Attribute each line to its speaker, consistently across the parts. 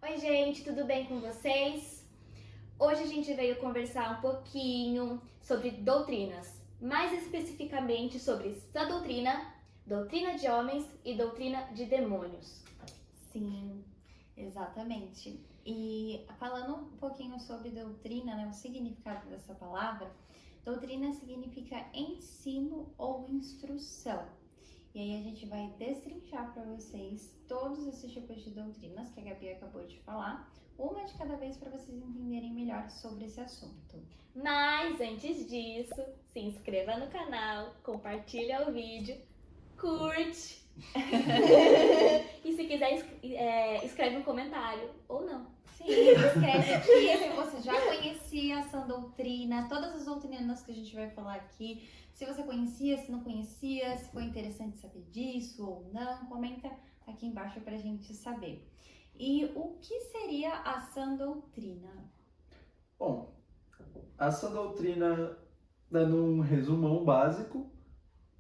Speaker 1: Oi, gente, tudo bem com vocês? Hoje a gente veio conversar um pouquinho sobre doutrinas, mais especificamente sobre sã doutrina, doutrina de homens e doutrina de demônios.
Speaker 2: Sim, exatamente. E falando um pouquinho sobre doutrina, né, o significado dessa palavra, doutrina significa ensino ou instrução. E aí a gente vai destrinchar para vocês todos esses tipos de doutrinas que a Gabi acabou de falar, uma de cada vez para vocês entenderem melhor sobre esse assunto.
Speaker 1: Mas antes disso, se inscreva no canal, compartilha o vídeo, curte e se quiser escreve um comentário ou não.
Speaker 2: Sim, escreve aqui se você já conhecia essa doutrina, todas as doutrinas que a gente vai falar aqui. Se você conhecia, se não conhecia, se foi interessante saber disso ou não, comenta aqui embaixo pra gente saber. E o que seria a sã doutrina?
Speaker 3: Bom, a sã doutrina, dando um resumão básico,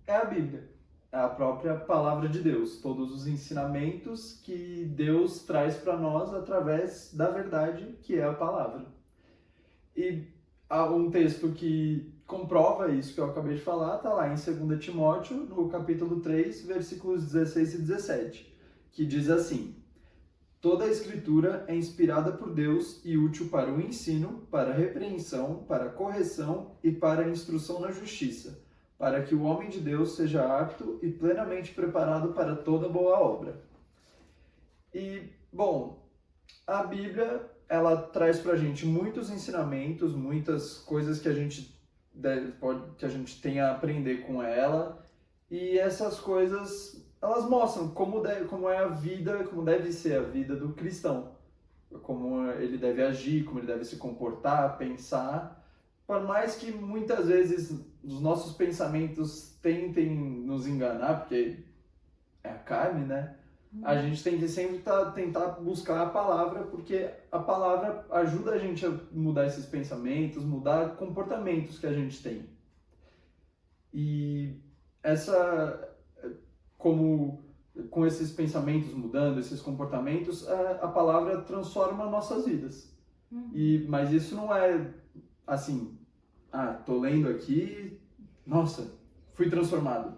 Speaker 3: é a Bíblia. É a própria palavra de Deus. Todos os ensinamentos que Deus traz para nós através da verdade, que é a palavra. E há um texto que comprova isso que eu acabei de falar, está lá em 2 Timóteo, no capítulo 3, versículos 16 e 17, que diz assim: Toda a Escritura é inspirada por Deus e útil para o ensino, para a repreensão, para a correção e para a instrução na justiça, para que o homem de Deus seja apto e plenamente preparado para toda boa obra. E, bom, a Bíblia, ela traz pra gente muitos ensinamentos, muitas coisas que a gente tem a aprender com ela, e essas coisas, elas mostram como é a vida, como deve ser a vida do cristão, como ele deve agir, como ele deve se comportar, pensar, por mais que muitas vezes os nossos pensamentos tentem nos enganar, porque é a carne, né? A gente tem que sempre tentar buscar a palavra, porque a palavra ajuda a gente a mudar esses pensamentos, mudar comportamentos que a gente tem. E com esses pensamentos mudando, esses comportamentos, a palavra transforma nossas vidas. Mas isso não é assim, tô lendo aqui, nossa, fui transformado.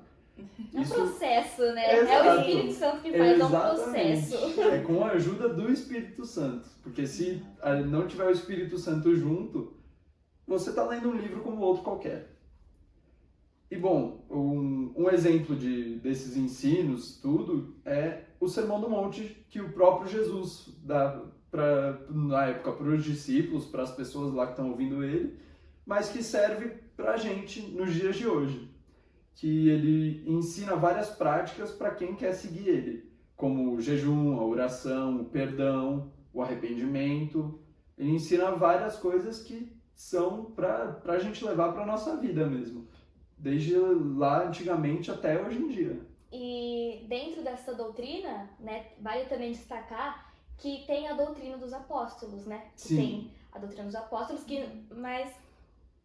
Speaker 1: É um processo, né?
Speaker 3: Exato.
Speaker 1: É o Espírito Santo que faz um
Speaker 3: Exatamente.
Speaker 1: processo.
Speaker 3: É com a ajuda do Espírito Santo. Porque se não tiver o Espírito Santo junto, você está lendo um livro como outro qualquer. E bom, um exemplo desses ensinos, tudo, é o Sermão do Monte que o próprio Jesus dá na época para os discípulos, para as pessoas lá que estão ouvindo ele, mas que serve para a gente nos dias de hoje. Que ele ensina várias práticas para quem quer seguir ele, como o jejum, a oração, o perdão, o arrependimento. Ele ensina várias coisas que são para a gente levar para a nossa vida mesmo, desde lá antigamente até hoje em dia.
Speaker 1: E dentro dessa doutrina, né, vale também destacar que tem a doutrina dos apóstolos, né?
Speaker 3: Sim.
Speaker 1: Tem a doutrina dos apóstolos, mas,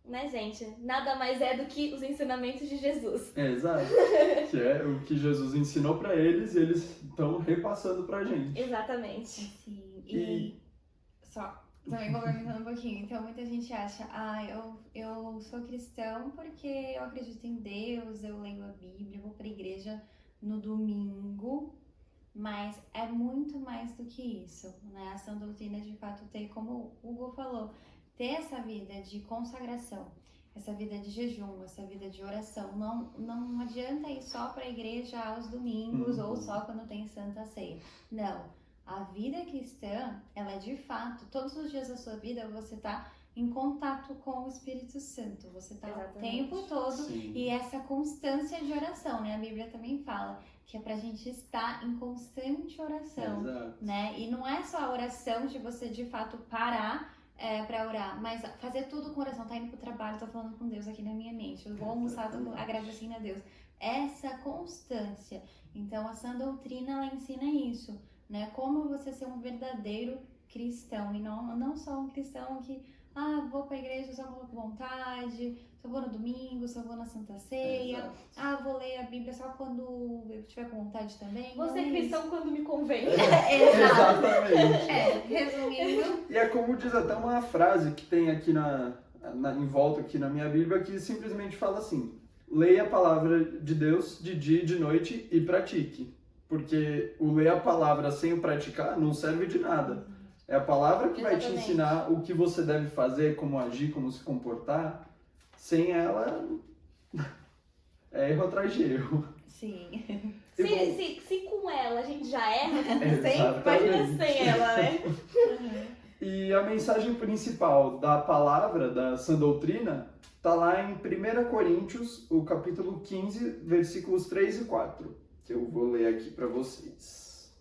Speaker 1: né, gente, nada mais é do que os ensinamentos de Jesus.
Speaker 3: Exato. Que é o que Jesus ensinou para eles e eles estão repassando para a gente.
Speaker 1: Exatamente.
Speaker 2: Sim, e só também complementando um pouquinho. Então, muita gente acha, eu sou cristão porque eu acredito em Deus, eu leio a Bíblia, eu vou pra igreja no domingo, mas é muito mais do que isso, né? A sã doutrina, de fato, tem, como o Hugo falou, ter essa vida de consagração, essa vida de jejum, essa vida de oração. Não adianta ir só para a igreja aos domingos ou só quando tem Santa Ceia. Não. A vida cristã, ela é de fato, todos os dias da sua vida você está em contato com o Espírito Santo. Você está o tempo todo.
Speaker 3: Sim.
Speaker 2: E essa constância de oração, né? A Bíblia também fala que é pra gente estar em constante oração,
Speaker 3: Exato.
Speaker 2: né? E não é só a oração de você de fato parar pra orar, mas fazer tudo com oração. Tá indo pro trabalho, tô falando com Deus aqui na minha mente. Eu vou almoçar, tô agradecendo a Deus. Essa constância. Então, a sã doutrina, ela ensina isso, né? Como você ser um verdadeiro cristão. E não só um cristão que, vou pra igreja só com vontade, só vou no domingo, só vou na Santa Ceia. Vou ler a Bíblia só quando eu tiver com vontade também.
Speaker 1: Vou ser cristão quando me convém.
Speaker 3: Exatamente.
Speaker 2: Resumindo,
Speaker 3: E é como diz até uma frase que tem aqui em volta aqui na minha Bíblia, que simplesmente fala assim: leia a palavra de Deus de dia e de noite e pratique. Porque o ler a palavra sem o praticar não serve de nada. É a palavra que vai te
Speaker 1: Exatamente.
Speaker 3: ensinar o que você deve fazer, como agir, como se comportar. Sem ela, é erro atrás de erro.
Speaker 2: sim.
Speaker 3: E bom,
Speaker 1: Se com ela a gente já erra,
Speaker 3: exatamente.
Speaker 1: imagina sem ela, né?
Speaker 3: E a mensagem principal da palavra, da sã doutrina, está lá em 1 Coríntios, o capítulo 15, versículos 3 e 4, que eu vou ler aqui para vocês.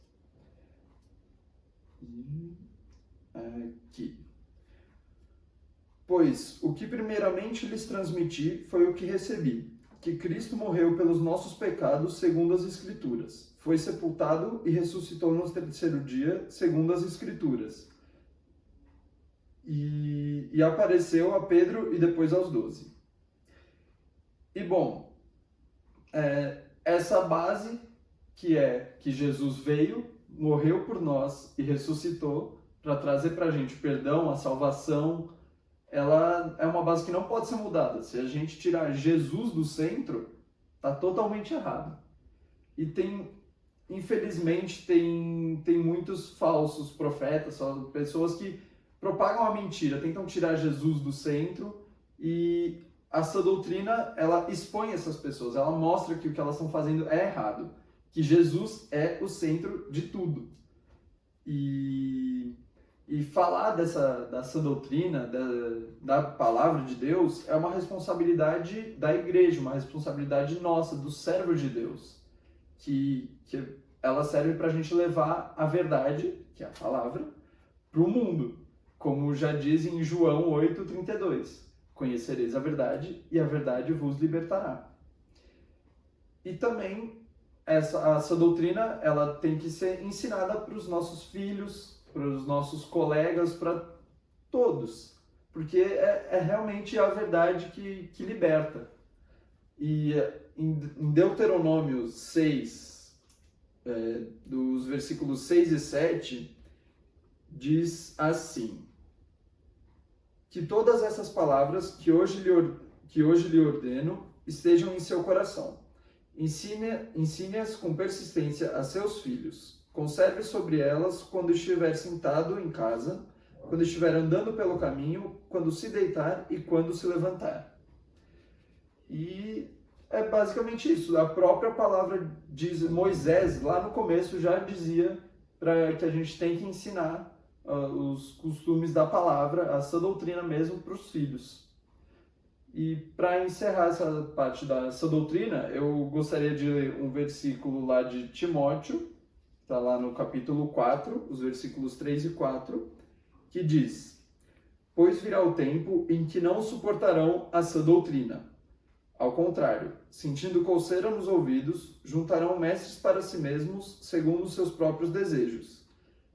Speaker 3: Aqui. Pois o que primeiramente lhes transmiti foi o que recebi, que Cristo morreu pelos nossos pecados segundo as Escrituras, foi sepultado e ressuscitou no terceiro dia segundo as Escrituras. E apareceu a Pedro e depois aos 12. E bom, essa base que é que Jesus veio, morreu por nós e ressuscitou para trazer para a gente perdão, a salvação, ela é uma base que não pode ser mudada. Se a gente tirar Jesus do centro, tá totalmente errado. E infelizmente, tem muitos falsos profetas, pessoas que propagam a mentira, tentam tirar Jesus do centro, e a sã doutrina, ela expõe essas pessoas, ela mostra que o que elas estão fazendo é errado, que Jesus é o centro de tudo. E falar da sã doutrina, da palavra de Deus, é uma responsabilidade da igreja, uma responsabilidade nossa, do servo de Deus, que ela serve para a gente levar a verdade, que é a palavra, para o mundo. Como já diz em João 8,32, conhecereis a verdade e a verdade vos libertará. E também essa doutrina, ela tem que ser ensinada para os nossos filhos, para os nossos colegas, para todos, porque é realmente a verdade que liberta. E em Deuteronômio 6, dos versículos 6 e 7, diz assim: que todas essas palavras que hoje lhe ordeno estejam em seu coração. Ensine-as com persistência a seus filhos. Conserve sobre elas quando estiver sentado em casa, quando estiver andando pelo caminho, quando se deitar e quando se levantar. E é basicamente isso. A própria palavra diz, Moisés, lá no começo, já dizia que a gente tem que ensinar os costumes da palavra, a sã doutrina mesmo, para os filhos. E para encerrar essa parte da sã doutrina, eu gostaria de ler um versículo lá de Timóteo, está lá no capítulo 4, os versículos 3 e 4, que diz: pois virá o tempo em que não suportarão a sã doutrina. Ao contrário, sentindo coceira nos ouvidos, juntarão mestres para si mesmos, segundo os seus próprios desejos.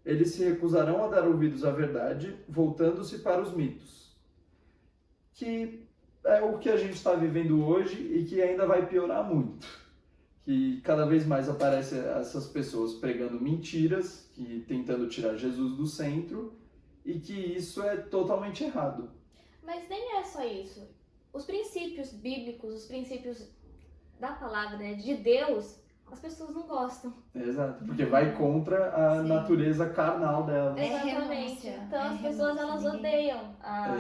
Speaker 3: Eles se recusarão a dar ouvidos à verdade, voltando-se para os mitos. Que é o que a gente está vivendo hoje e que ainda vai piorar muito. Que cada vez mais aparecem essas pessoas pregando mentiras, tentando tirar Jesus do centro, e que isso é totalmente errado.
Speaker 1: Mas nem é só isso. Os princípios bíblicos, os princípios da palavra, né, de Deus, as pessoas não gostam.
Speaker 3: Exato, porque vai contra a
Speaker 2: Sim.
Speaker 3: natureza carnal delas.
Speaker 2: É
Speaker 1: Exatamente.
Speaker 2: renúncia,
Speaker 1: Então
Speaker 2: é
Speaker 1: as pessoas
Speaker 2: renúncia,
Speaker 1: elas
Speaker 2: ninguém-
Speaker 1: odeiam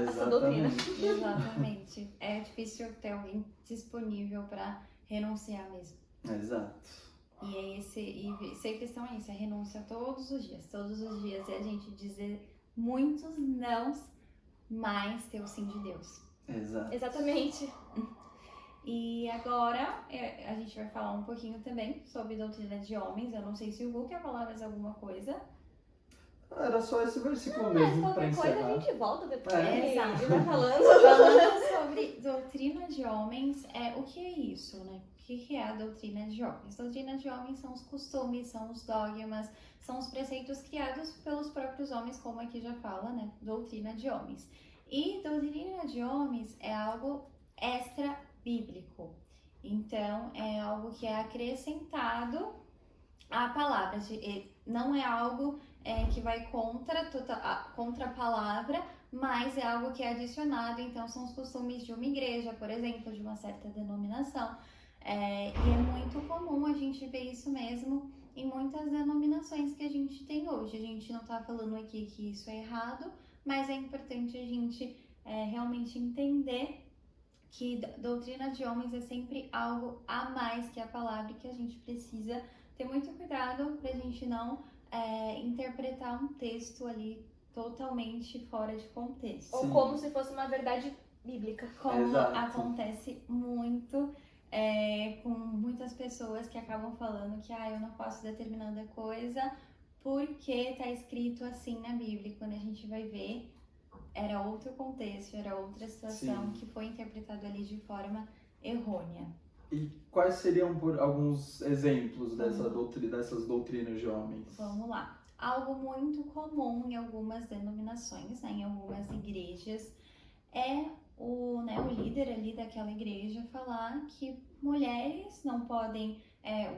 Speaker 1: essa doutrina.
Speaker 3: Exatamente.
Speaker 2: Exatamente. É difícil ter alguém disponível para renunciar mesmo.
Speaker 3: Exato.
Speaker 2: E ser cristão é isso, é renúncia todos os dias. Todos os dias é a gente dizer muitos nãos, mas ter o sim de Deus.
Speaker 3: Exato.
Speaker 1: Exatamente.
Speaker 2: E agora a gente vai falar um pouquinho também sobre doutrina de homens. Eu não sei se o Gu quer falar mais alguma coisa.
Speaker 3: Era só esse versículo
Speaker 1: Mas
Speaker 3: mesmo para
Speaker 1: qualquer coisa
Speaker 3: encerrar.
Speaker 1: a gente volta depois
Speaker 3: É.
Speaker 1: e vai falando.
Speaker 2: Falando sobre doutrina de homens, o que é isso, né? O que é a doutrina de homens? Doutrina de homens são os costumes, são os dogmas, são os preceitos criados pelos próprios homens, como aqui já fala, né? Doutrina de homens. E doutrina de homens é algo extra bíblico. Então, é algo que é acrescentado à palavra. Não é algo que vai contra a palavra, mas é algo que é adicionado, então são os costumes de uma igreja, por exemplo, de uma certa denominação. E é muito comum a gente ver isso mesmo em muitas denominações que a gente tem hoje. A gente não está falando aqui que isso é errado, mas é importante a gente realmente entender que doutrina de homens é sempre algo a mais que a palavra, que a gente precisa ter muito cuidado para a gente não interpretar um texto ali totalmente fora de contexto.
Speaker 1: Ou como se fosse uma verdade bíblica.
Speaker 2: Como
Speaker 3: Exato.
Speaker 2: acontece muito com muitas pessoas que acabam falando que eu não faço determinada coisa porque tá escrito assim na Bíblia. Quando a gente vai ver, era outro contexto, era outra situação que foi interpretado ali de forma errônea.
Speaker 3: E quais seriam alguns exemplos dessas doutrinas de homens?
Speaker 2: Vamos lá. Algo muito comum em algumas denominações, em algumas igrejas, é o líder ali daquela igreja falar que mulheres não podem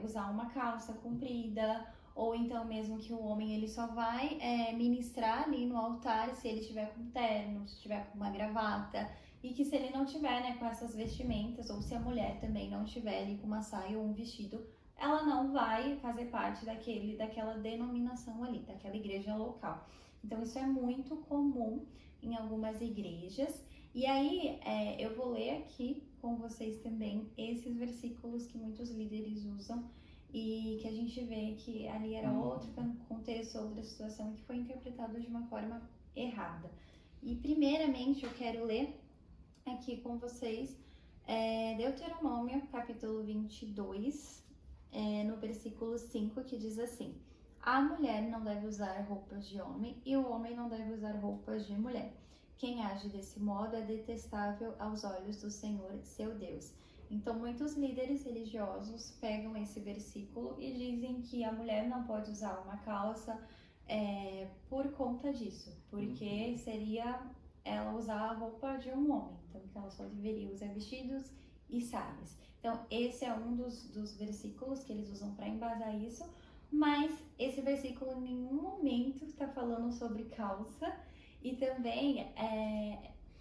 Speaker 2: usar uma calça comprida, ou então mesmo que o homem ele só vai ministrar ali no altar se ele tiver com terno, se tiver com uma gravata, e que se ele não tiver com essas vestimentas, ou se a mulher também não tiver ali com uma saia ou um vestido, ela não vai fazer parte daquela denominação ali, daquela igreja local. Então isso é muito comum em algumas igrejas. E aí eu vou ler aqui com vocês também esses versículos que muitos líderes usam e que a gente vê que ali era outro contexto, outra situação que foi interpretado de uma forma errada. E primeiramente eu quero ler aqui com vocês Deuteronômio capítulo 22, no versículo 5, que diz assim: a mulher não deve usar roupas de homem e o homem não deve usar roupas de mulher. Quem age desse modo é detestável aos olhos do Senhor, seu Deus. Então, muitos líderes religiosos pegam esse versículo e dizem que a mulher não pode usar uma calça por conta disso, porque seria ela usar a roupa de um homem, então que ela só deveria usar vestidos e saias. Então, esse é um dos versículos que eles usam para embasar isso, mas esse versículo em nenhum momento está falando sobre calça. E também,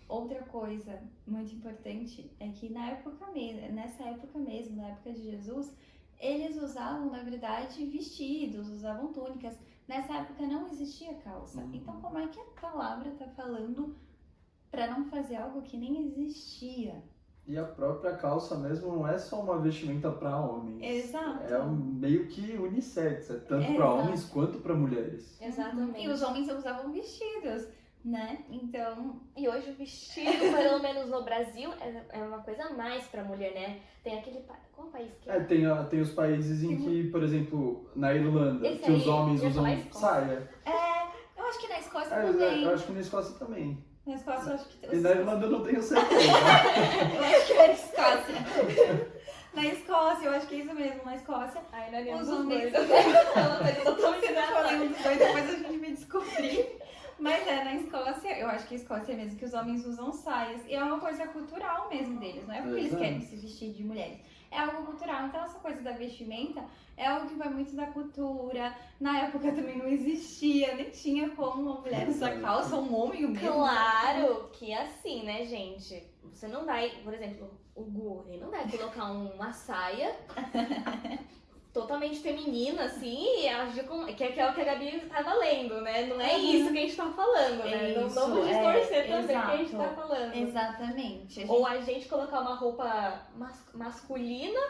Speaker 2: outra coisa muito importante é que nessa época mesmo, na época de Jesus, eles usavam, na verdade, vestidos, usavam túnicas. Nessa época não existia calça. Então, como é que a palavra está falando para não fazer algo que nem existia?
Speaker 3: E a própria calça mesmo não é só uma vestimenta para homens.
Speaker 2: Exato.
Speaker 3: É meio que unissex, é tanto para homens quanto para mulheres.
Speaker 1: Exatamente.
Speaker 2: E os homens usavam vestidos, né? Então...
Speaker 1: E hoje o vestido, pelo menos no Brasil, é uma coisa a mais pra mulher, né? Tem aquele... Qual país que é?
Speaker 3: Tem os países em que, por exemplo, na Irlanda,
Speaker 1: Esse
Speaker 3: que os
Speaker 1: aí,
Speaker 3: homens
Speaker 1: eu ia
Speaker 3: usam
Speaker 1: falar Escócia.
Speaker 3: saia.
Speaker 2: eu acho que na Escócia também.
Speaker 3: Eu acho que na Escócia também.
Speaker 2: Na Escócia eu acho que...
Speaker 3: E na Irlanda eu não tenho certeza.
Speaker 2: Eu acho que era Escócia. Na Escócia, eu acho que é isso mesmo, na Escócia.
Speaker 1: Ai, não é nenhum
Speaker 2: Os
Speaker 1: dos
Speaker 2: homens...
Speaker 1: dois. É uma coisa
Speaker 2: Se
Speaker 1: totalmente
Speaker 2: não for
Speaker 1: nada.
Speaker 2: nenhum dos dois, depois a gente vai descobrir. Mas na Escócia, eu acho que a Escócia é mesmo que os homens usam saias. E é uma coisa cultural mesmo deles, não é porque eles querem se vestir de mulheres. É algo cultural. Então essa coisa da vestimenta é algo que vai muito da cultura. Na época também não existia, nem tinha como uma mulher usar calça ou um homem mesmo.
Speaker 1: Claro que é assim, né, gente? Você não vai, por exemplo, o Gu, ele não vai colocar uma saia totalmente feminina, assim, e agir como... Que é o que a Gabi tava lendo, né? Não é isso que a gente tá falando, né? Não vamos distorcer também o que a gente tá falando.
Speaker 2: Exatamente.
Speaker 1: Ou a gente colocar uma roupa masculina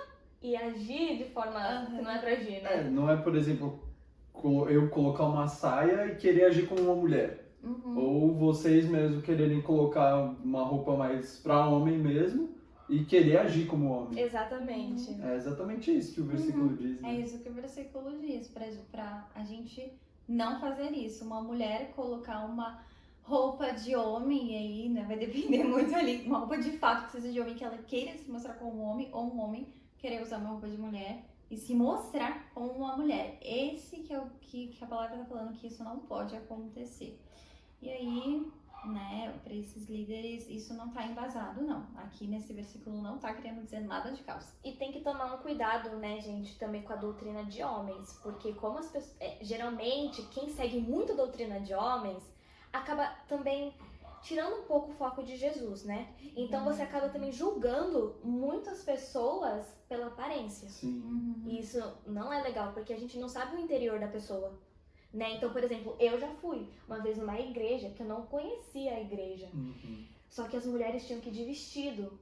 Speaker 1: e agir de forma que não é pra agir, né?
Speaker 3: Não é, por exemplo, eu colocar uma saia e querer agir como uma mulher. Ou vocês mesmo quererem colocar uma roupa mais pra homem mesmo e querer agir como homem.
Speaker 1: Exatamente.
Speaker 3: É exatamente isso que o versículo diz. Né?
Speaker 2: É isso que o versículo diz, pra a gente não fazer isso. Uma mulher colocar uma roupa de homem, e aí, né, vai depender muito ali, uma roupa de fato que seja de homem, que ela queira se mostrar como um homem, ou um homem querer usar uma roupa de mulher e se mostrar como uma mulher. Esse que é o que a palavra está falando, que isso não pode acontecer. E aí, né, para esses líderes, isso não tá embasado, não. Aqui nesse versículo não tá querendo dizer nada de calça.
Speaker 1: E tem que tomar um cuidado, né, gente, também com a doutrina de homens, porque como as pessoas, geralmente, quem segue muito a doutrina de homens, acaba também tirando um pouco o foco de Jesus, né? Então você acaba também julgando muitas pessoas pela aparência.
Speaker 3: Sim.
Speaker 1: E isso não é legal, porque a gente não sabe o interior da pessoa, né? Então, por exemplo, eu já fui uma vez numa igreja que eu não conhecia a igreja.
Speaker 3: Uhum.
Speaker 1: Só que as mulheres tinham que ir de vestido.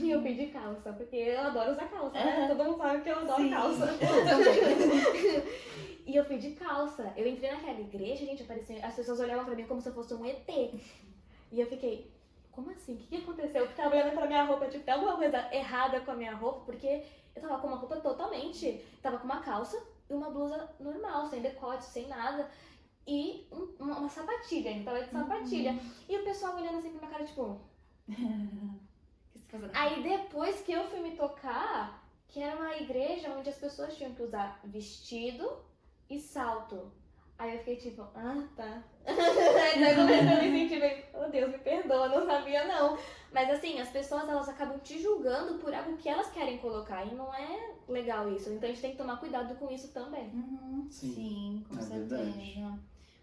Speaker 1: E eu fui de calça, porque eu adoro usar calça, né? Todo mundo sabe que eu adoro
Speaker 2: Sim.
Speaker 1: calça. E eu fui de calça. Eu entrei naquela igreja, gente, as pessoas olhavam pra mim como se eu fosse um ET. E eu fiquei, como assim? O que aconteceu? Eu ficava olhando pra minha roupa, tipo, tem alguma coisa errada com a minha roupa, porque eu tava com uma roupa totalmente... Tava com uma calça e uma blusa normal, sem decote, sem nada. E uma sapatilha, então tava de sapatilha. E o pessoal olhando assim pra minha cara, tipo... Aí depois que eu fui me tocar, que era uma igreja onde as pessoas tinham que usar vestido e salto. Aí eu fiquei tipo, tá. Aí eu comecei a me sentir meio, oh Deus, me perdoa, não sabia não. Mas assim, as pessoas elas acabam te julgando por algo que elas querem colocar e não é legal isso. Então a gente tem que tomar cuidado com isso também.
Speaker 2: Sim, com
Speaker 3: é
Speaker 2: certeza.
Speaker 3: verdade.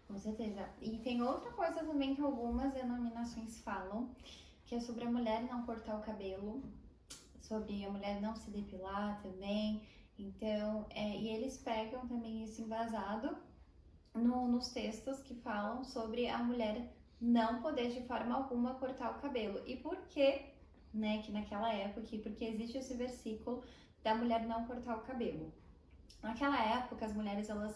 Speaker 2: Com certeza. E tem outra coisa também que algumas denominações falam, que é sobre a mulher não cortar o cabelo, sobre a mulher não se depilar também. Então, e eles pegam também isso embasado nos textos que falam sobre a mulher não poder de forma alguma cortar o cabelo. E por que, né, que naquela época, porque existe esse versículo da mulher não cortar o cabelo. Naquela época, as mulheres, elas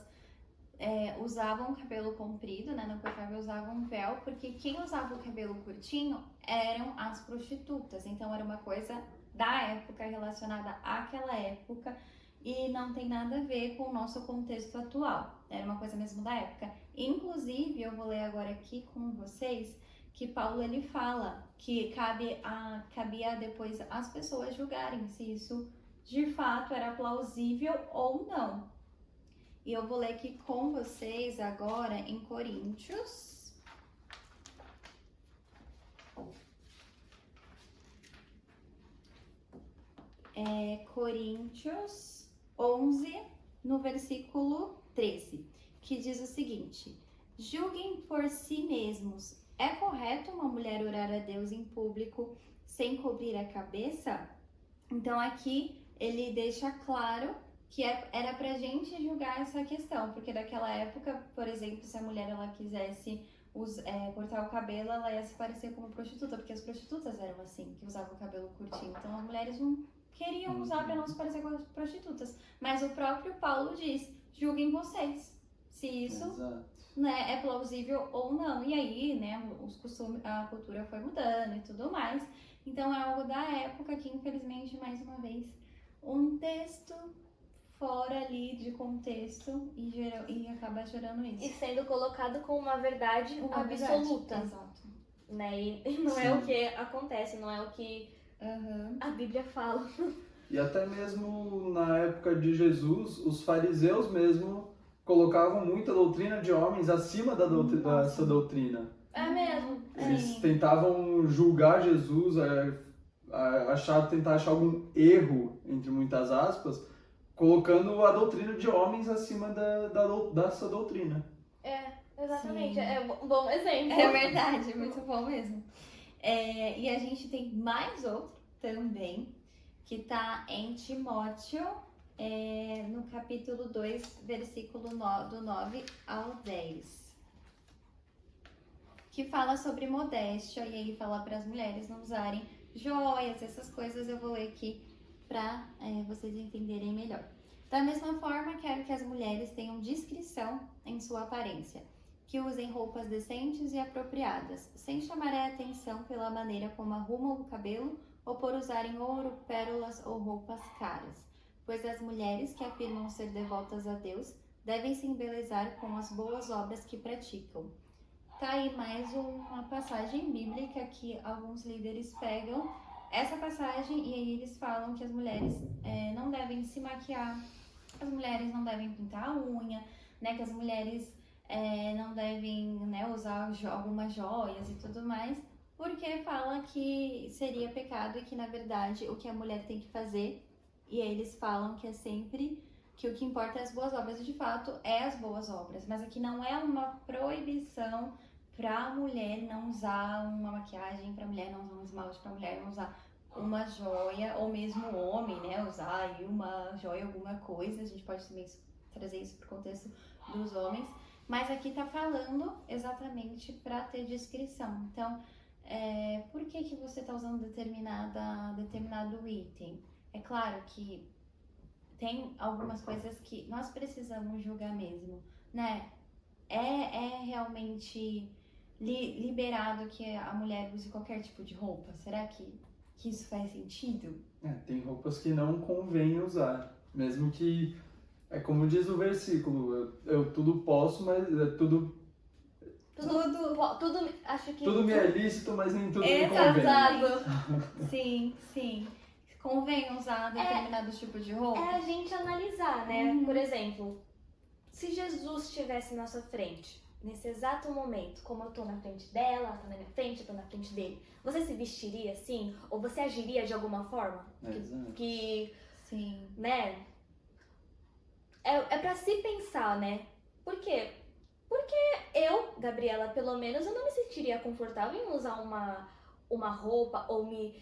Speaker 2: usavam o cabelo comprido, né, não cortavam, usavam um véu, porque quem usava o cabelo curtinho eram as prostitutas. Então, era uma coisa da época, relacionada àquela época, e não tem nada a ver com o nosso contexto atual. Era uma coisa mesmo da época. Inclusive, eu vou ler agora aqui com vocês que Paulo ele fala que cabia depois as pessoas julgarem se isso de fato era plausível ou não. E eu vou ler aqui com vocês agora em Coríntios. Coríntios 11, no versículo 13, que diz o seguinte: julguem por si mesmos. É correto uma mulher orar a Deus em público sem cobrir a cabeça? Então aqui ele deixa claro que era pra gente julgar essa questão, porque daquela época, por exemplo, se a mulher ela quisesse cortar o cabelo, ela ia se parecer como prostituta, porque as prostitutas eram assim, que usavam o cabelo curtinho. Então as mulheres não queriam usar para não se parecer com as prostitutas. Mas o próprio Paulo diz, julguem vocês, se isso né, é plausível ou não. E aí, né, os costumes, a cultura foi mudando e tudo mais. Então é algo da época que, infelizmente, mais uma vez, um texto fora ali de contexto e acaba gerando isso.
Speaker 1: E sendo colocado como uma verdade absoluta.
Speaker 2: Exato.
Speaker 1: Né? E não é o que acontece, não é o que a Bíblia fala.
Speaker 3: E até mesmo na época de Jesus, os fariseus mesmo colocavam muita doutrina de homens acima dessa doutrina.
Speaker 1: É mesmo.
Speaker 3: Eles tentavam julgar Jesus, tentar achar algum erro, entre muitas aspas, colocando a doutrina de homens acima dessa doutrina.
Speaker 1: Exatamente.
Speaker 2: Sim.
Speaker 1: É um bom exemplo.
Speaker 2: É verdade, muito bom mesmo. E a gente tem mais outro também, que tá em Timóteo, no capítulo 2, versículo do 9 ao 10. Que fala sobre modéstia, e aí fala para as mulheres não usarem joias, essas coisas. Eu vou ler aqui para vocês entenderem melhor. Da mesma forma, quero que as mulheres tenham discrição em sua aparência, que usem roupas decentes e apropriadas, sem chamar a atenção pela maneira como arrumam o cabelo ou por usarem ouro, pérolas ou roupas caras. Pois as mulheres que afirmam ser devotas a Deus devem se embelezar com as boas obras que praticam. Tá aí mais uma passagem bíblica que alguns líderes pegam essa passagem e aí eles falam que as mulheres não devem se maquiar, as mulheres não devem pintar a unha, né, que as mulheres não devem, né, usar algumas joias e tudo mais, porque fala que seria pecado e que, na verdade, o que a mulher tem que fazer, e eles falam que é sempre que o que importa é as boas obras, e de fato é as boas obras, mas aqui não é uma proibição pra mulher não usar uma maquiagem, pra mulher não usar um esmalte, pra mulher não usar uma joia, ou mesmo o homem, né, usar aí uma joia, alguma coisa, a gente pode também trazer isso pro contexto dos homens, mas aqui tá falando exatamente pra ter descrição. Então, por que você tá usando determinado item? É claro que tem algumas coisas que nós precisamos julgar mesmo, né? É realmente liberado que a mulher use qualquer tipo de roupa? Será que isso faz sentido?
Speaker 3: Tem roupas que não convém usar. Mesmo que, é como diz o versículo, eu tudo posso, mas tudo
Speaker 1: acho que
Speaker 3: me é lícito, mas nem tudo me convém.
Speaker 1: Exato.
Speaker 2: Sim. Convém usar determinado tipo de roupa?
Speaker 1: É a gente analisar, né?
Speaker 2: Uhum.
Speaker 1: Por exemplo, se Jesus estivesse na sua frente, nesse exato momento, como eu tô na frente dela, ela tá na minha frente, eu tô na frente dele, você se vestiria assim? Ou você agiria de alguma forma?
Speaker 3: Exato.
Speaker 2: Sim.
Speaker 1: Né? É pra se pensar, né? Por quê? Porque eu, Gabriela, pelo menos, eu não me sentiria confortável em usar uma roupa ou me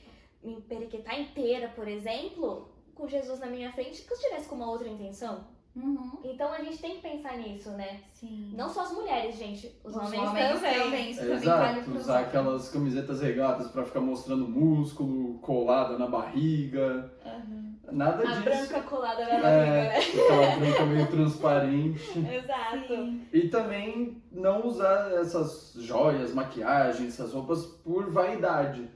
Speaker 1: emperequetar inteira, por exemplo, com Jesus na minha frente, que eu estivesse com uma outra intenção.
Speaker 2: Uhum.
Speaker 1: Então a gente tem que pensar nisso, né?
Speaker 2: Sim.
Speaker 1: Não só as mulheres, gente. Os homens
Speaker 2: também. Isso também vale
Speaker 3: Exato,
Speaker 2: pros
Speaker 3: usar
Speaker 2: homens.
Speaker 3: aquelas camisetas regatas pra ficar mostrando músculo, colada na barriga.
Speaker 2: Uhum.
Speaker 3: Nada
Speaker 1: A
Speaker 3: disso.
Speaker 1: branca colada na barriga, né?
Speaker 3: Aquela branca meio transparente.
Speaker 1: Exato.
Speaker 2: Sim.
Speaker 3: E também não usar essas joias, maquiagem, essas roupas por vaidade.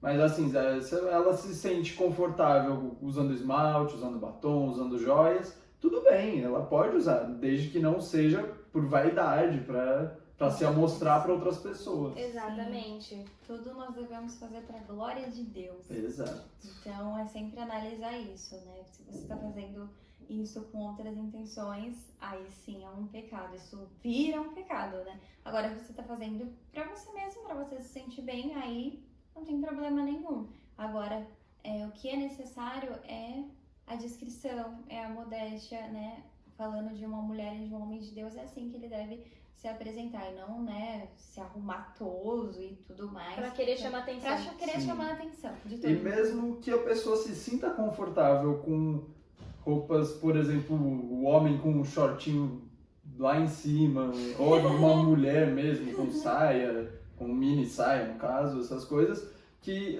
Speaker 3: Mas assim, se ela se sente confortável usando esmalte, usando batom, usando joias, tudo bem, ela pode usar, desde que não seja por vaidade, pra se amostrar para outras pessoas.
Speaker 1: Exatamente.
Speaker 2: Tudo nós devemos fazer para a glória de Deus.
Speaker 3: Exato.
Speaker 2: Então é sempre analisar isso, né? Se você está fazendo isso com outras intenções, aí sim é um pecado. Isso vira um pecado, né? Agora, se você está fazendo para você mesmo, para você se sentir bem, aí não tem problema nenhum. Agora, o que é necessário é a discrição, é a modéstia, né? Falando de uma mulher e de um homem de Deus, é assim que ele deve se apresentar e não, né, se arrumar toso e tudo mais.
Speaker 1: Pra querer chamar atenção.
Speaker 2: Pra querer chamar a atenção de todo
Speaker 3: E
Speaker 2: mundo.
Speaker 3: mesmo que a pessoa se sinta confortável com roupas, por exemplo, o homem com um shortinho lá em cima, ou uma mulher mesmo com saia, com mini saia no caso, essas coisas, que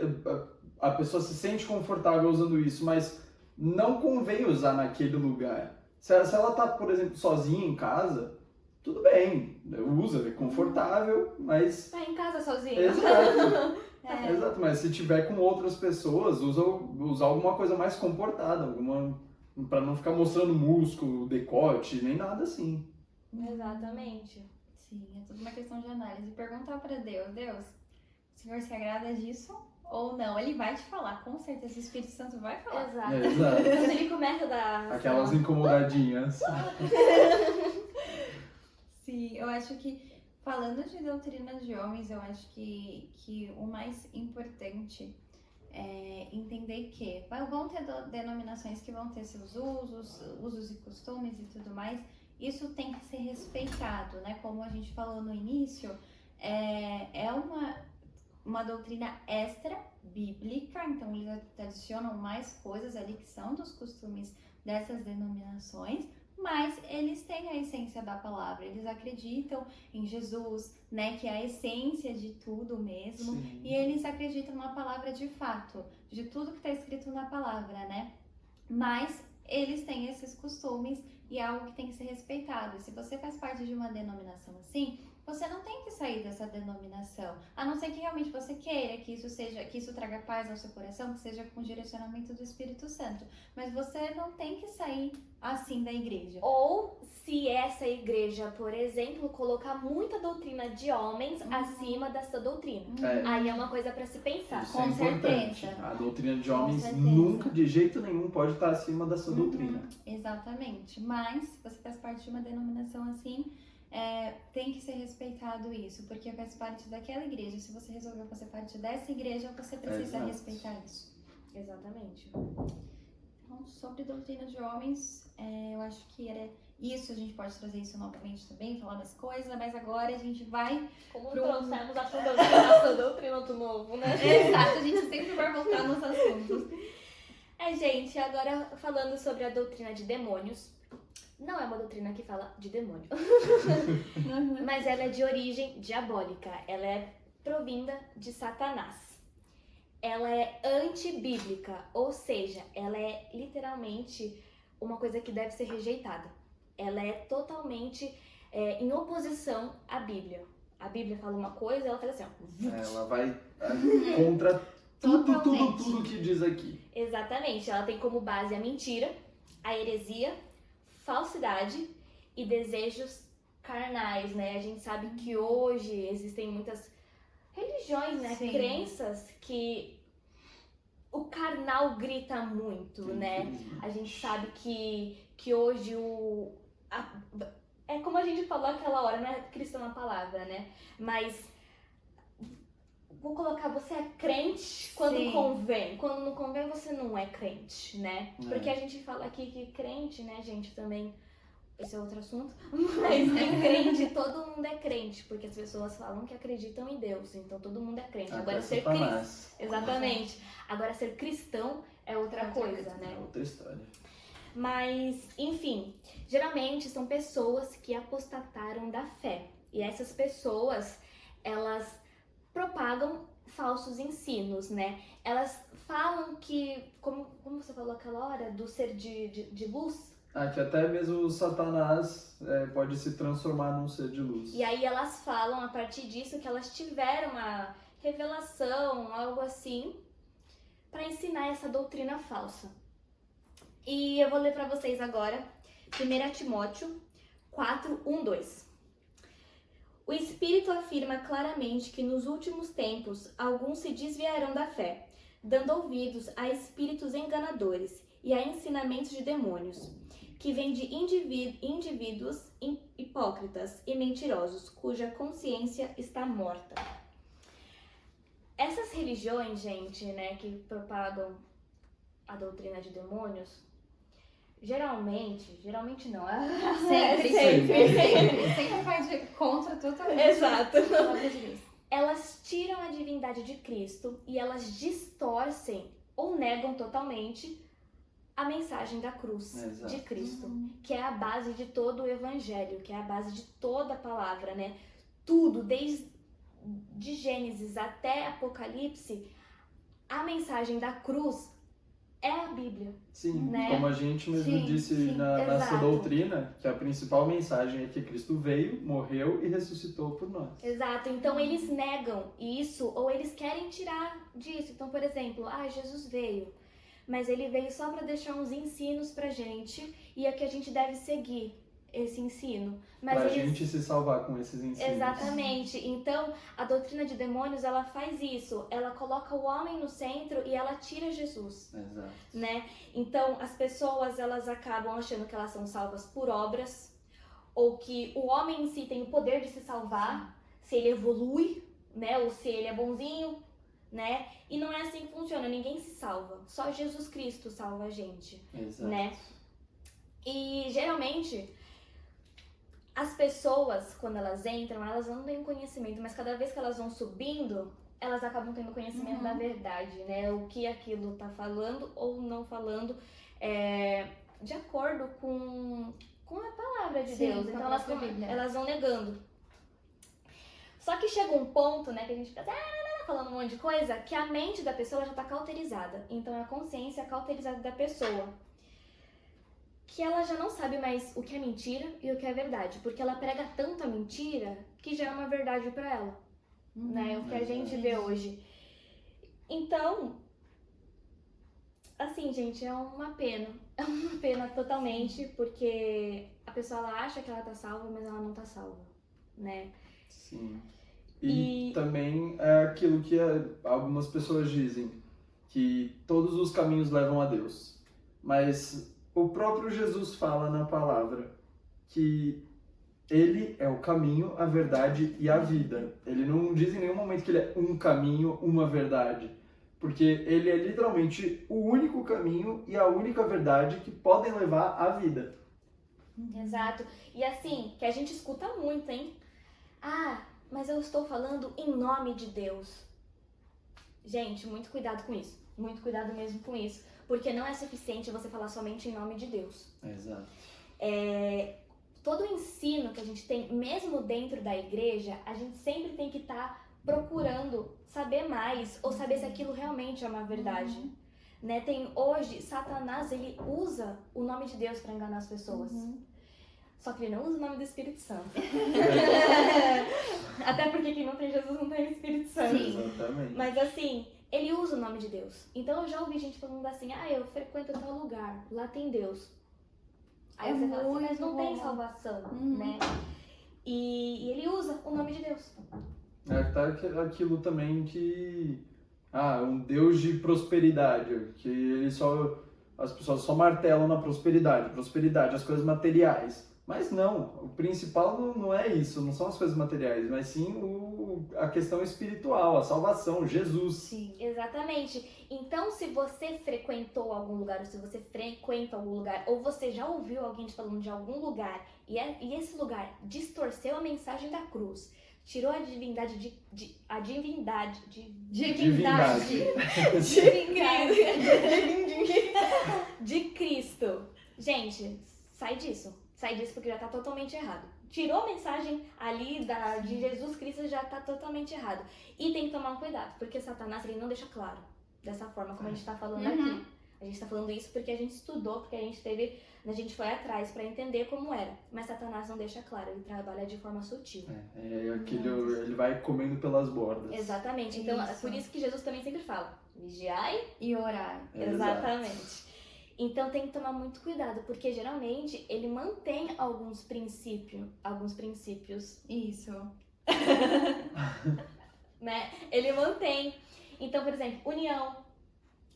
Speaker 3: a pessoa se sente confortável usando isso, mas não convém usar naquele lugar. Se ela tá, por exemplo, sozinha em casa, tudo bem, usa, é confortável, mas...
Speaker 1: Tá em casa sozinho.
Speaker 3: Exato.
Speaker 2: É.
Speaker 3: Exato, mas se tiver com outras pessoas, usa alguma coisa mais comportada, para não ficar mostrando músculo, decote, nem nada assim.
Speaker 1: Exatamente.
Speaker 2: Sim, é tudo uma questão de análise. Perguntar pra Deus, o Senhor se agrada disso ou não? Ele vai te falar, com certeza o Espírito Santo vai falar.
Speaker 1: Exato.
Speaker 3: Exato.
Speaker 1: Quando ele começa a dar...
Speaker 3: Aquelas incomodadinhas.
Speaker 2: Sim, eu acho que, falando de doutrina de homens, eu acho que o mais importante é entender que vão ter denominações que vão ter seus usos e costumes e tudo mais. Isso tem que ser respeitado, né? Como a gente falou no início, é uma doutrina extra bíblica, então eles adicionam mais coisas ali que são dos costumes dessas denominações, mas eles têm a essência da palavra, eles acreditam em Jesus, né, que é a essência de tudo mesmo.
Speaker 3: Sim.
Speaker 2: E eles acreditam na palavra de fato, de tudo que está escrito na palavra, né? Mas eles têm esses costumes e é algo que tem que ser respeitado. E se você faz parte de uma denominação assim, você não tem que sair dessa denominação, a não ser que realmente você queira que isso traga paz ao seu coração, que seja com o direcionamento do Espírito Santo. Mas você não tem que sair assim da igreja.
Speaker 1: Ou se essa igreja, por exemplo, colocar muita doutrina de homens acima dessa doutrina. Aí é uma coisa pra se pensar.
Speaker 3: Isso
Speaker 2: Com
Speaker 3: é importante.
Speaker 2: certeza.
Speaker 3: A doutrina de
Speaker 2: Com
Speaker 3: homens
Speaker 2: certeza.
Speaker 3: nunca, de jeito nenhum, pode estar acima dessa doutrina.
Speaker 2: Exatamente. Mas se você faz parte de uma denominação assim, tem que ser respeitado isso, porque faz parte daquela igreja. Se você resolveu fazer parte dessa igreja, você precisa
Speaker 3: Exato.
Speaker 2: respeitar isso.
Speaker 1: Exatamente.
Speaker 2: Então, sobre doutrina de homens, eu acho que era isso. A gente pode trazer isso novamente também, falar mais coisas, mas agora a gente vai...
Speaker 1: Como
Speaker 2: Pro-
Speaker 1: trouxemos a sua doutrina do novo, né?
Speaker 2: Exato, a gente sempre vai voltar nos assuntos.
Speaker 1: Gente, agora falando sobre a doutrina de demônios. Não é uma doutrina que fala de demônio, mas ela é de origem diabólica. Ela é provinda de Satanás. Ela é antibíblica, ou seja, ela é literalmente uma coisa que deve ser rejeitada. Ela é totalmente em oposição à Bíblia. A Bíblia fala uma coisa, ela faz assim, ó.
Speaker 3: Ela vai contra
Speaker 2: Totalmente.
Speaker 3: tudo que diz aqui.
Speaker 1: Exatamente, ela tem como base a mentira, a heresia, falsidade e desejos carnais, né? A gente sabe que hoje existem muitas religiões, né?
Speaker 2: Sim.
Speaker 1: Crenças que o carnal grita muito, né?
Speaker 3: Infelizmente.
Speaker 1: A gente sabe que hoje é como a gente falou aquela hora, não é cristão na palavra, né? Mas vou colocar, você é crente quando
Speaker 2: Sim.
Speaker 1: convém. Quando não convém, você não é crente, né?
Speaker 3: É.
Speaker 1: Porque a gente fala aqui que crente, né, gente, também... Esse é outro assunto. Mas em crente, todo mundo é crente. Porque as pessoas falam que acreditam em Deus. Então todo mundo é crente. Agora
Speaker 3: Até
Speaker 1: ser cristão...
Speaker 3: Satanás.
Speaker 1: Exatamente. Agora ser cristão é outra coisa, né?
Speaker 3: É outra história.
Speaker 1: Mas, enfim, geralmente são pessoas que apostataram da fé. E essas pessoas, elas propagam falsos ensinos, né? Elas falam que, como você falou aquela hora, do ser de luz.
Speaker 3: Que até mesmo o Satanás pode se transformar num ser de luz.
Speaker 1: E aí elas falam, a partir disso, que elas tiveram uma revelação, algo assim, para ensinar essa doutrina falsa. E eu vou ler para vocês agora 1 Timóteo 4, 1, 2. O Espírito afirma claramente que nos últimos tempos alguns se desviarão da fé, dando ouvidos a espíritos enganadores e a ensinamentos de demônios, que vêm de indivíduos hipócritas e mentirosos, cuja consciência está morta. Essas religiões, gente, né, que propagam a doutrina de demônios, geralmente não,
Speaker 2: Sempre vai contra totalmente.
Speaker 1: Exato.
Speaker 2: a palavra de Deus.
Speaker 1: Elas tiram a divindade de Cristo e elas distorcem ou negam totalmente a mensagem da cruz
Speaker 3: Exato.
Speaker 1: de Cristo, que é a base de todo o evangelho, que é a base de toda a palavra, né? Tudo, desde de Gênesis até Apocalipse, a mensagem da cruz é a Bíblia.
Speaker 3: Sim,
Speaker 1: Né?
Speaker 3: como a gente mesmo
Speaker 2: Sim,
Speaker 3: disse
Speaker 2: sim,
Speaker 3: na
Speaker 1: exato.
Speaker 3: sua doutrina, que a principal mensagem é que Cristo veio, morreu e ressuscitou por nós.
Speaker 1: Exato, então eles negam isso ou eles querem tirar disso. Então, por exemplo, Jesus veio, mas ele veio só para deixar uns ensinos pra gente e é que a gente deve seguir esse ensino. Mas
Speaker 3: Pra
Speaker 1: eles...
Speaker 3: gente se salvar com esses ensinos.
Speaker 1: Exatamente. Então, a doutrina de demônios, ela faz isso. Ela coloca o homem no centro e ela tira Jesus,
Speaker 3: Exato.
Speaker 1: né? Então, as pessoas, elas acabam achando que elas são salvas por obras ou que o homem em si tem o poder de se salvar, se ele evolui, né? Ou se ele é bonzinho, né? E não é assim que funciona. Ninguém se salva. Só Jesus Cristo salva a gente,
Speaker 3: Exato.
Speaker 1: né? E, geralmente... As pessoas, quando elas entram, elas não têm conhecimento, mas cada vez que elas vão subindo, elas acabam tendo conhecimento da verdade, né? O que aquilo tá falando ou não falando, de acordo com a palavra de
Speaker 2: Sim,
Speaker 1: Deus.
Speaker 2: com a
Speaker 1: Então
Speaker 2: própria Bíblia.
Speaker 1: elas vão negando. Só que chega um ponto, né, que a gente fica falando um monte de coisa, que a mente da pessoa já tá cauterizada. Então a consciência cauterizada da pessoa. Que ela já não sabe mais o que é mentira e o que é verdade, porque ela prega tanto a mentira que já é uma verdade pra ela, né? O que a gente vê hoje. Então, assim, gente, é uma pena totalmente, porque a pessoa ela acha que ela tá salva, mas ela não tá salva, né?
Speaker 3: Sim. E também é aquilo que algumas pessoas dizem, que todos os caminhos levam a Deus, mas o próprio Jesus fala na palavra que ele é o caminho, a verdade e a vida. Ele não diz em nenhum momento que ele é um caminho, uma verdade. Porque ele é literalmente o único caminho e a única verdade que podem levar à vida.
Speaker 1: Exato. E assim, que a gente escuta muito, hein? Ah, mas eu estou falando em nome de Deus. Gente, muito cuidado com isso. Muito cuidado mesmo com isso. Porque não é suficiente você falar somente em nome de Deus.
Speaker 3: Exato.
Speaker 1: Todo o ensino que a gente tem, mesmo dentro da igreja, a gente sempre tem que estar procurando saber mais ou saber se aquilo realmente é uma verdade. Né? Hoje, Satanás, ele usa o nome de Deus para enganar as pessoas. Só que ele não usa o nome do Espírito Santo. Até porque quem não tem Jesus não tem o Espírito Santo.
Speaker 2: Sim.
Speaker 3: Exatamente.
Speaker 1: Mas assim, ele usa o nome de Deus. Então eu já ouvi gente falando assim, eu frequento tal lugar, lá tem Deus. Aí você fala assim, mas não tem salvação, né? E ele usa o nome de Deus.
Speaker 3: Tá aquilo também que... um Deus de prosperidade, que as pessoas só martelam na prosperidade, as coisas materiais. Mas não, o principal não é isso, não são as coisas materiais, mas sim a questão espiritual, a salvação, Jesus.
Speaker 2: Sim.
Speaker 1: Exatamente. Então, se você frequentou algum lugar, ou se você frequenta algum lugar, ou você já ouviu alguém te falando de algum lugar, e esse lugar distorceu a mensagem da cruz, tirou a divindade de Cristo. Gente, sai disso. Sai disso porque já tá totalmente errado. Tirou a mensagem ali de Jesus Cristo, já tá totalmente errado. E tem que tomar um cuidado, porque Satanás, ele não deixa claro dessa forma como a gente tá falando aqui. A gente tá falando isso porque a gente estudou, porque a gente foi atrás pra entender como era. Mas Satanás não deixa claro, ele trabalha de forma sutil.
Speaker 3: Ele vai comendo pelas bordas.
Speaker 1: Exatamente. Então, é por isso que Jesus também sempre fala, vigiai
Speaker 2: e orar.
Speaker 1: Exatamente. Então tem que tomar muito cuidado, porque geralmente ele mantém alguns princípios.
Speaker 2: Isso.
Speaker 1: Né? Ele mantém. Então, por exemplo, união,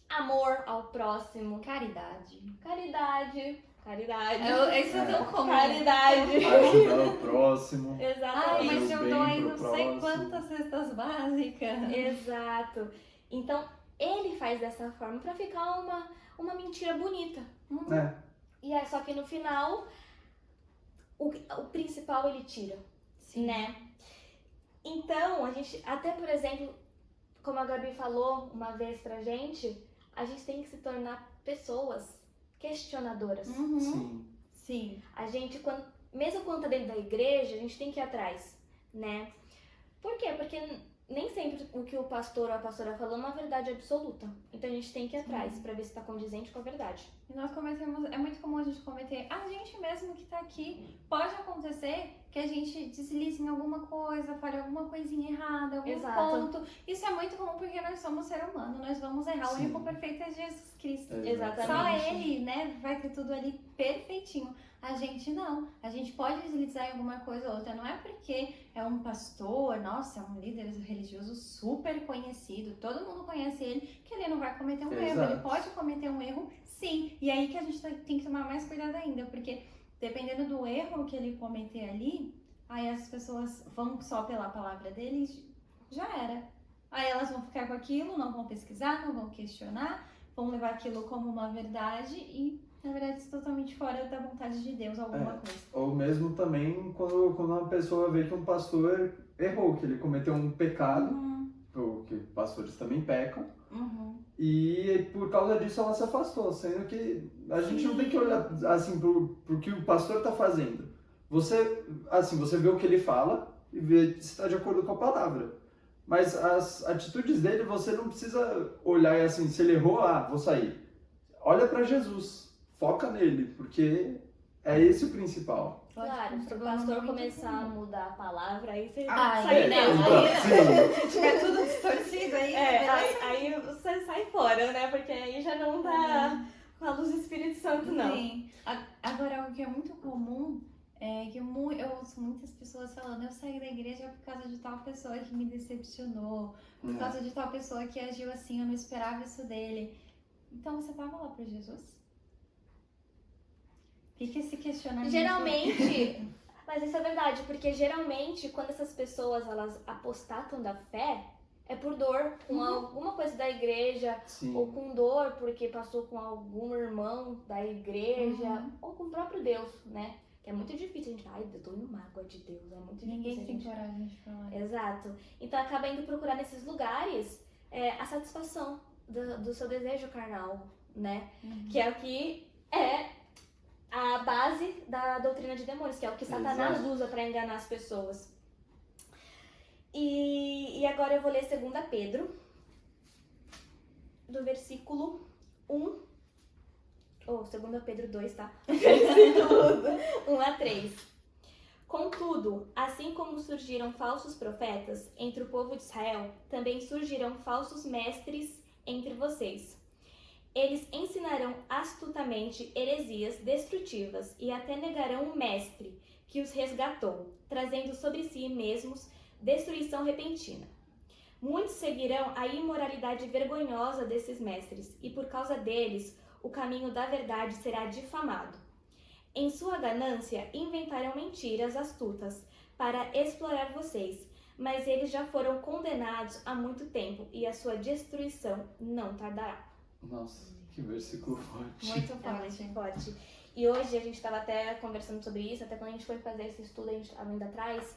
Speaker 1: amor ao próximo, caridade.
Speaker 2: Isso é tão comum.
Speaker 1: Caridade.
Speaker 3: Ajudar o próximo.
Speaker 1: Exatamente.
Speaker 2: Mas eu
Speaker 3: bem
Speaker 2: dou aí
Speaker 3: pro
Speaker 2: não sei
Speaker 3: próximo.
Speaker 2: quantas cestas básicas.
Speaker 1: Exato. Então, ele faz dessa forma pra ficar uma mentira bonita. E só que no final, o principal ele tira, né? Então, a gente, até por exemplo, como a Gabi falou uma vez pra gente, a gente tem que se tornar pessoas questionadoras.
Speaker 2: Sim.
Speaker 1: A gente, mesmo quando tá dentro da igreja, a gente tem que ir atrás, né? Por quê? Porque nem sempre o que o pastor ou a pastora falou é uma verdade absoluta. Então a gente tem que ir atrás pra ver se tá condizente com a verdade.
Speaker 2: E nós é muito comum a gente cometer, a gente mesmo que tá aqui, pode acontecer que a gente deslize em alguma coisa, fale alguma coisinha errada, algum ponto. Isso é muito comum porque nós somos ser humano, nós vamos errar. O único perfeito é Jesus Cristo.
Speaker 1: Exatamente.
Speaker 2: Só ele, né, vai ter tudo ali perfeitinho. A gente não. A gente pode deslizar em alguma coisa ou outra. Não é porque é um pastor, nossa, é um líder religioso super conhecido, todo mundo conhece ele, que ele não vai cometer um erro. Ele pode cometer um erro, sim. E aí que a gente tem que tomar mais cuidado ainda, porque dependendo do erro que ele cometer ali, aí as pessoas vão só pela palavra dele e já era. Aí elas vão ficar com aquilo, não vão pesquisar, não vão questionar, vão levar aquilo como uma verdade e, na verdade, isso é totalmente fora da vontade de Deus, alguma coisa.
Speaker 3: Ou mesmo também quando uma pessoa vê que um pastor errou, que ele cometeu um pecado, porque pastores também pecam, e por causa disso ela se afastou, sendo que a gente não tem que olhar assim pro que o pastor está fazendo. Você vê o que ele fala e vê se está de acordo com a palavra. Mas as atitudes dele, você não precisa olhar e assim, se ele errou, vou sair. Olha para Jesus, foca nele, porque é esse o principal.
Speaker 1: Claro, se o pastor começar a mudar a palavra, aí você
Speaker 2: sai
Speaker 1: sai dela.
Speaker 2: Se tiver tudo distorcido aí.
Speaker 1: Aí você sai fora, né? Porque aí já não tá com a luz do Espírito Santo, não.
Speaker 2: Sim. Agora, o que é muito comum é que eu ouço muitas pessoas falando, eu saí da igreja por causa de tal pessoa que me decepcionou, por causa de tal pessoa que agiu assim, eu não esperava isso dele. Então você tava lá por Jesus? Fica esse questionamento.
Speaker 1: Geralmente, Mas isso é verdade, porque geralmente quando essas pessoas elas apostatam da fé, é por dor, com alguma coisa da igreja,
Speaker 3: Sim.
Speaker 1: ou com dor porque passou com algum irmão da igreja, ou com o próprio Deus, né? Que é muito difícil a gente, ai, eu tô em mágoa de Deus, é muito
Speaker 2: Ninguém
Speaker 1: difícil.
Speaker 2: tem
Speaker 1: a gente...
Speaker 2: coragem de falar.
Speaker 1: Exato. Então acaba indo procurar nesses lugares a satisfação do seu desejo carnal, né? Que é o que é a base da doutrina de demônios, que é o que Satanás
Speaker 3: Exato.
Speaker 1: usa para enganar as pessoas. E agora eu vou ler 2 Pedro, do versículo 1, ou 2 Pedro 2, tá? Versículo 1 a 3. Contudo, assim como surgiram falsos profetas entre o povo de Israel, também surgirão falsos mestres entre vocês. Eles ensinarão astutamente heresias destrutivas e até negarão o mestre que os resgatou, trazendo sobre si mesmos destruição repentina. Muitos seguirão a imoralidade vergonhosa desses mestres, e por causa deles, o caminho da verdade será difamado. Em sua ganância, inventarão mentiras astutas para explorar vocês, mas eles já foram condenados há muito tempo, e a sua destruição não tardará.
Speaker 3: Nossa, que versículo forte.
Speaker 2: Muito
Speaker 1: É muito
Speaker 2: forte.
Speaker 1: forte. E hoje a gente estava até conversando sobre isso, até quando a gente foi fazer esse estudo, a gente estava indo atrás,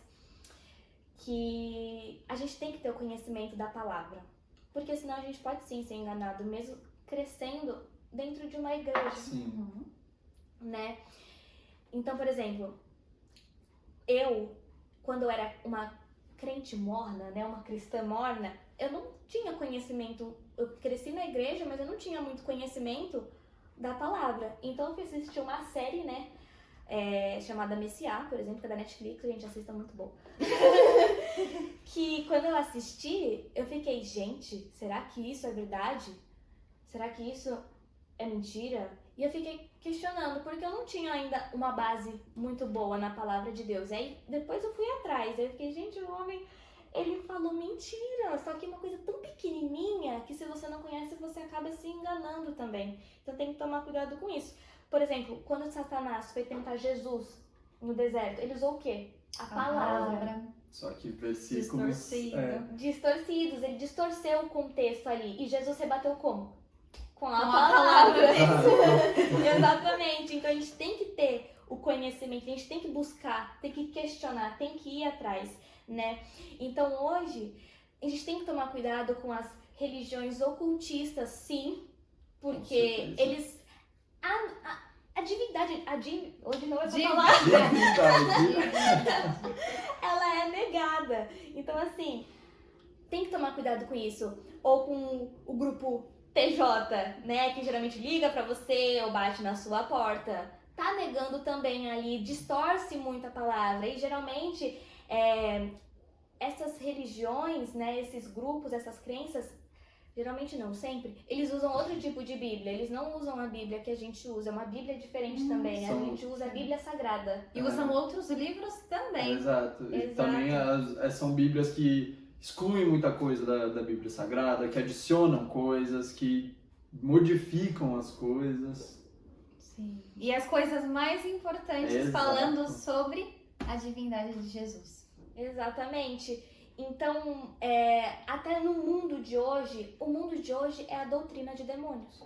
Speaker 1: que a gente tem que ter o conhecimento da palavra. Porque senão a gente pode sim ser enganado, mesmo crescendo dentro de uma igreja,
Speaker 3: Sim.
Speaker 1: né? Então, por exemplo, eu, quando eu era uma crente morna, né, uma cristã morna, eu não tinha conhecimento, eu cresci na igreja, mas eu não tinha muito conhecimento da palavra. Então eu fui assistir uma série, né, chamada Messiá, por exemplo, que é da Netflix, a gente assista, muito bom. Que quando eu assisti, eu fiquei, gente, será que isso é verdade? Será que isso é mentira? E eu fiquei questionando, porque eu não tinha ainda uma base muito boa na palavra de Deus. Aí depois eu fui atrás, aí eu fiquei, gente, o homem, ele falou mentira, só que uma coisa tão pequenininha que se você não conhece, você acaba se enganando também. Então tem que tomar cuidado com isso. Por exemplo, quando Satanás foi tentar Jesus no deserto, ele usou o quê? A palavra.
Speaker 3: Só que versículos...
Speaker 2: Distorcido.
Speaker 1: Distorcidos, ele distorceu o contexto ali. E Jesus rebateu como? Com a
Speaker 2: Com a
Speaker 1: palavra.
Speaker 2: palavra.
Speaker 1: Exatamente. Então a gente tem que ter o conhecimento, a gente tem que buscar, tem que questionar, tem que ir atrás, né? Então hoje a gente tem que tomar cuidado com as religiões ocultistas, sim, porque eles... A divindade, hoje não é pra falar,
Speaker 3: Divindade.
Speaker 1: ela é negada. Então assim, tem que tomar cuidado com isso. Ou com o grupo TJ, né, que geralmente liga pra você ou bate na sua porta, tá negando também ali, distorce muito a palavra. E geralmente essas religiões, né, esses grupos, essas crenças, geralmente não, sempre, eles usam outro tipo de Bíblia. Eles não usam a Bíblia que a gente usa, é uma Bíblia diferente também. A gente usa a Bíblia Sagrada.
Speaker 2: E usam outros livros também.
Speaker 3: Exato. E
Speaker 1: Exato.
Speaker 3: também são Bíblias que excluem muita coisa da Bíblia Sagrada, que adicionam coisas, que modificam as coisas.
Speaker 2: Sim. E as coisas mais importantes
Speaker 3: Exato.
Speaker 2: Falando sobre a divindade de Jesus.
Speaker 1: Exatamente. Então, até no mundo de hoje, o mundo de hoje é a doutrina de demônios,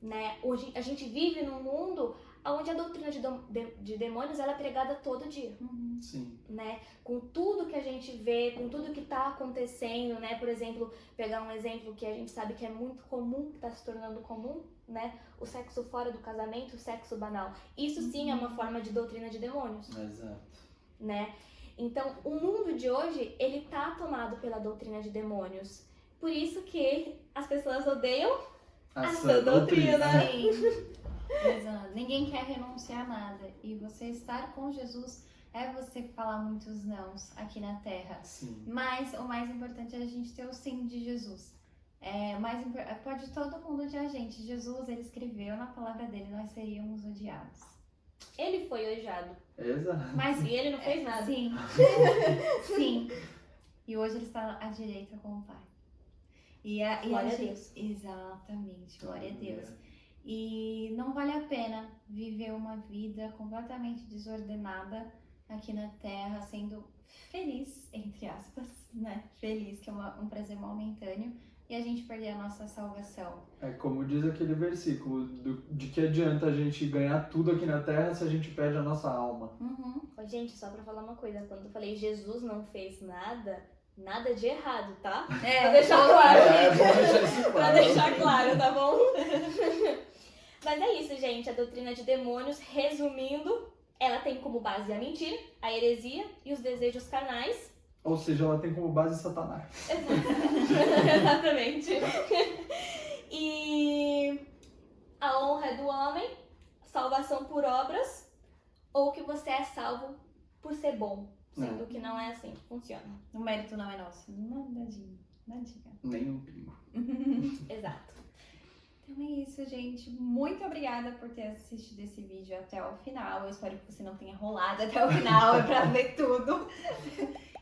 Speaker 1: né? Hoje a gente vive num mundo onde a doutrina de demônios ela é pregada todo dia,
Speaker 3: Sim.
Speaker 1: né? Com tudo que a gente vê, com tudo que tá acontecendo, né? Por exemplo, pegar um exemplo que a gente sabe que é muito comum, que tá se tornando comum, né? O sexo fora do casamento, o sexo banal. Isso sim é uma forma de doutrina de demônios,
Speaker 3: Exato.
Speaker 1: né? Então, o mundo de hoje, ele tá tomado pela doutrina de demônios. Por isso que as pessoas odeiam a sã doutrina.
Speaker 2: Sim. Exato. Ninguém quer renunciar a nada. E você estar com Jesus é você falar muitos nãos aqui na Terra.
Speaker 3: Sim.
Speaker 2: Mas o mais importante é a gente ter o sim de Jesus. Pode todo mundo odiar a gente. Jesus, ele escreveu na palavra dele, nós seríamos odiados.
Speaker 1: Ele foi odiado.
Speaker 3: Exato.
Speaker 2: Mas
Speaker 1: E ele não fez nada.
Speaker 2: Sim. Sim. E hoje ele está à direita com o Pai.
Speaker 1: Glória a Deus.
Speaker 2: Exatamente, glória a Deus. E não vale a pena viver uma vida completamente desordenada aqui na Terra, sendo feliz, entre aspas, né? Feliz, que é um prazer momentâneo, e a gente perder a nossa salvação.
Speaker 3: É como diz aquele versículo, de que adianta a gente ganhar tudo aqui na Terra se a gente perde a nossa alma.
Speaker 2: Uhum.
Speaker 1: Ô, gente, só pra falar uma coisa, quando eu falei Jesus não fez nada de errado, tá? Pra deixar claro.
Speaker 3: É bom deixar isso
Speaker 1: Pra
Speaker 3: claro.
Speaker 1: deixar claro, tá bom? Mas é isso, gente. A doutrina de demônios, resumindo, ela tem como base a mentira, a heresia e os desejos carnais.
Speaker 3: Ou seja, ela tem como base Satanás.
Speaker 1: Exatamente. E a honra é do homem, salvação por obras, ou que você é salvo por ser bom, sendo que não é assim que funciona.
Speaker 2: O mérito não é nosso. Nadinha.
Speaker 3: Nenhum pingo.
Speaker 1: Exato.
Speaker 2: Então é isso, gente. Muito obrigada por ter assistido esse vídeo até o final. Eu espero que você não tenha rolado até o final pra ver tudo.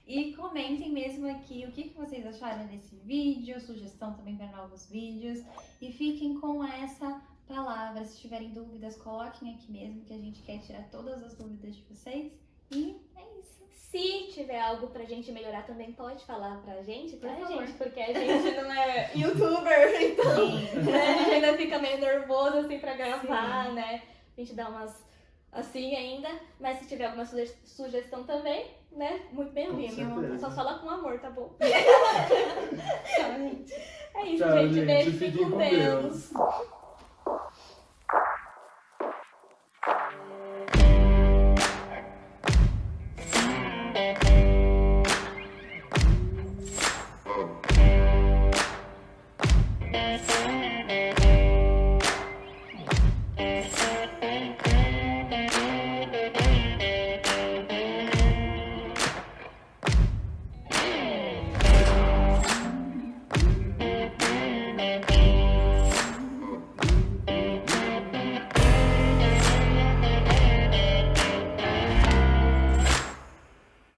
Speaker 2: E comentem mesmo aqui o que vocês acharam desse vídeo, sugestão também para novos vídeos. E fiquem com essa palavra. Se tiverem dúvidas, coloquem aqui mesmo, que a gente quer tirar todas as dúvidas de vocês. E é isso.
Speaker 1: Se tiver algo pra gente melhorar também, pode falar pra gente, tá,
Speaker 2: Por favor.
Speaker 1: gente? Porque a gente não é youtuber, então né, a gente ainda fica meio nervoso assim pra gravar, né? A gente dá umas assim ainda, mas se tiver alguma sugestão também, né? Muito bem-vindo.
Speaker 3: Com certeza.
Speaker 1: Só fala com amor, tá bom?
Speaker 2: Tchau, gente.
Speaker 1: É isso,
Speaker 3: Tchau,
Speaker 1: gente.
Speaker 3: gente.
Speaker 1: Beijo,
Speaker 3: Fiquem
Speaker 1: fiquem com
Speaker 3: com
Speaker 1: Deus.
Speaker 3: Deus.